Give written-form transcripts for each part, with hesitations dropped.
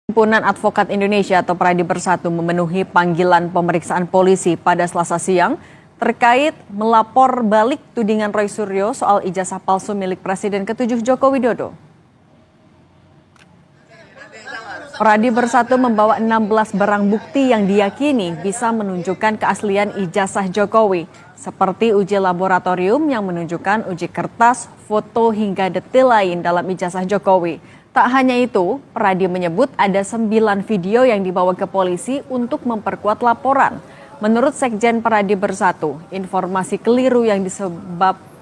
Himpunan Advokat Indonesia atau Pradi Bersatu memenuhi panggilan pemeriksaan polisi pada Selasa siang terkait melapor balik tudingan Roy Suryo soal ijazah palsu milik Presiden ke-7 Joko Widodo. Pradi Bersatu membawa 16 barang bukti yang diyakini bisa menunjukkan keaslian ijazah Jokowi, seperti uji laboratorium yang menunjukkan uji kertas, foto hingga detail lain dalam ijazah Jokowi. Tak hanya itu, Pradi menyebut ada 9 video yang dibawa ke polisi untuk memperkuat laporan. Menurut Sekjen Pradi Bersatu, informasi keliru yang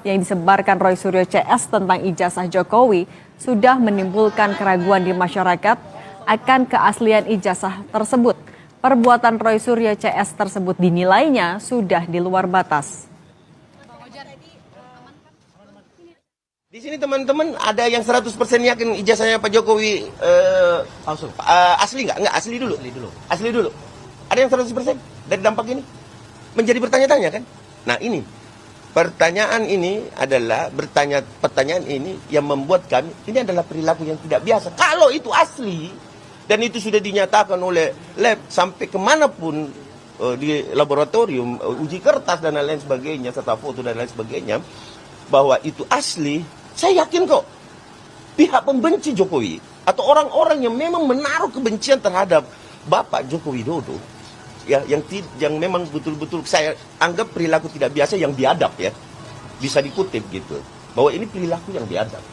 disebarkan Roy Suryo CS tentang ijazah Jokowi sudah menimbulkan keraguan di masyarakat akan keaslian ijazah tersebut. Perbuatan Roy Suryo CS tersebut dinilainya sudah di luar batas. Di sini teman-teman ada yang 100% yakin ijazahnya Pak Jokowi palsu. Asli nggak? Nggak, asli dulu. Asli dulu. Ada yang 100% dari dampak ini? Menjadi bertanya-tanya kan? Nah ini, pertanyaan ini adalah pertanyaan ini yang membuat kami, ini adalah perilaku yang tidak biasa. Kalau itu asli, dan itu sudah dinyatakan oleh lab sampai kemanapun di laboratorium, uji kertas dan lain sebagainya, serta foto dan lain sebagainya, bahwa itu asli, saya yakin kok pihak pembenci Jokowi atau orang-orang yang memang menaruh kebencian terhadap Bapak Joko Widodo, ya, yang memang betul-betul saya anggap perilaku tidak biasa yang biadab, ya, bisa dikutip gitu, bahwa ini perilaku yang biadab.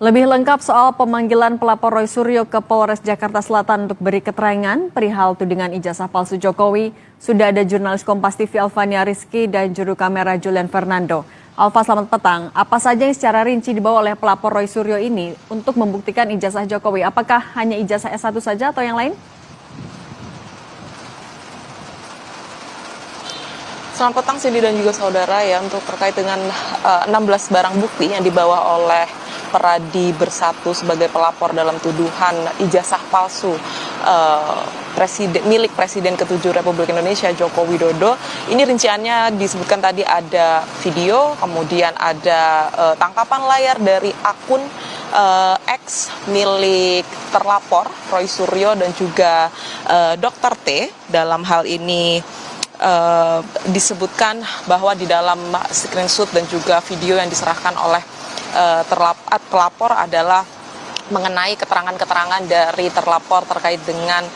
Lebih lengkap soal pemanggilan pelapor Roy Suryo ke Polres Jakarta Selatan untuk beri keterangan perihal tudingan ijazah palsu Jokowi, sudah ada jurnalis Kompas TV Alvania Rizky dan juru kamera Julian Fernando. Alva, selamat petang. Apa saja yang secara rinci dibawa oleh pelapor Roy Suryo ini untuk membuktikan ijazah Jokowi? Apakah hanya ijazah S1 saja atau yang lain? Selamat petang Cindy dan juga saudara, ya, untuk terkait dengan 16 barang bukti yang dibawa oleh Pradi Bersatu sebagai pelapor dalam tuduhan ijazah palsu milik Presiden ke-7 Republik Indonesia Joko Widodo. Ini rinciannya disebutkan tadi ada video, kemudian ada tangkapan layar dari akun X milik terlapor Roy Suryo dan juga Dr. T. Dalam hal ini disebutkan bahwa di dalam screenshot dan juga video yang diserahkan oleh pelapor adalah mengenai keterangan-keterangan dari terlapor terkait dengan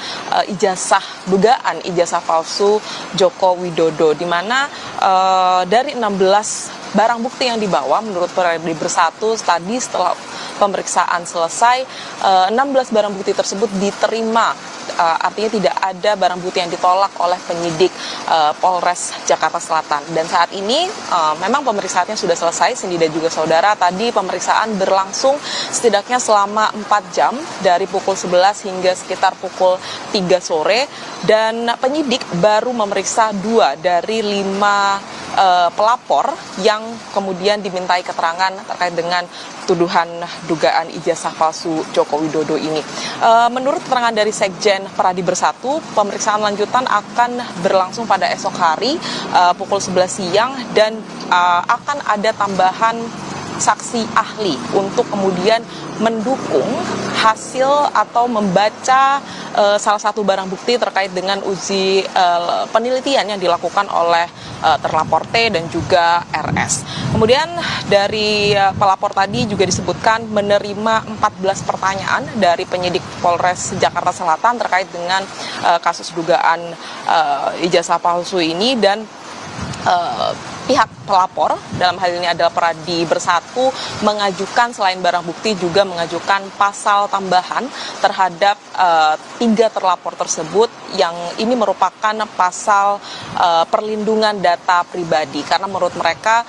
dugaan ijazah palsu Joko Widodo, di mana dari 16 barang bukti yang dibawa menurut Pradi Bersatu tadi setelah pemeriksaan selesai, 16 barang bukti tersebut diterima. Artinya tidak ada barang bukti yang ditolak oleh penyidik Polres Jakarta Selatan. Dan saat ini memang pemeriksaannya sudah selesai, Cindy dan juga saudara. Tadi pemeriksaan berlangsung setidaknya selama 4 jam dari pukul 11 hingga sekitar pukul 3 sore. Dan penyidik baru memeriksa 2 dari 5 pelapor yang kemudian dimintai keterangan terkait dengan tuduhan dugaan ijazah palsu Joko Widodo ini. Menurut keterangan dari Sekjen Pradi Bersatu, pemeriksaan lanjutan akan berlangsung pada esok hari pukul 11 siang dan akan ada tambahan saksi ahli untuk kemudian mendukung hasil atau membaca salah satu barang bukti terkait dengan uji penelitian yang dilakukan oleh terlapor T dan juga RS. Kemudian dari pelapor tadi juga disebutkan menerima 14 pertanyaan dari penyidik Polres Jakarta Selatan terkait dengan kasus dugaan ijazah palsu ini, dan pihak pelapor dalam hal ini adalah Pradi Bersatu mengajukan selain barang bukti juga mengajukan pasal tambahan terhadap 3 terlapor tersebut, yang ini merupakan pasal perlindungan data pribadi, karena menurut mereka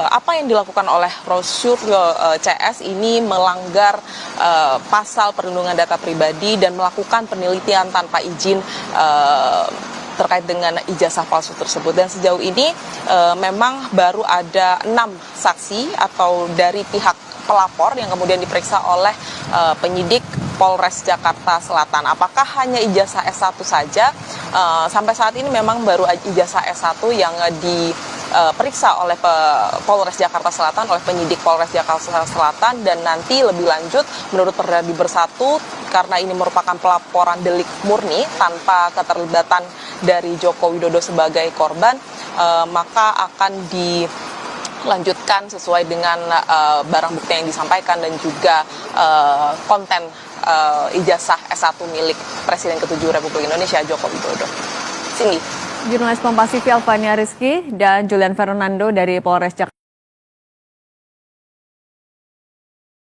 apa yang dilakukan oleh Roy Suryo CS ini melanggar pasal perlindungan data pribadi dan melakukan penelitian tanpa izin terkait dengan ijazah palsu tersebut. Dan sejauh ini memang baru ada 6 saksi atau dari pihak pelapor yang kemudian diperiksa oleh penyidik Polres Jakarta Selatan. Apakah hanya ijazah S1 saja? Sampai saat ini memang baru ijazah S1 yang diperiksa oleh Polres Jakarta Selatan, oleh penyidik Polres Jakarta Selatan, dan nanti lebih lanjut menurut Peradi Bersatu, karena ini merupakan pelaporan delik murni tanpa keterlibatan dari Joko Widodo sebagai korban, maka akan dilanjutkan sesuai dengan barang bukti yang disampaikan dan juga konten ijazah S1 milik Presiden ke-7 Republik Indonesia Joko Widodo. Cindy. Jurnalis Kompas TV Alvania Rizky dan Julian Fernando dari Polres Jakarta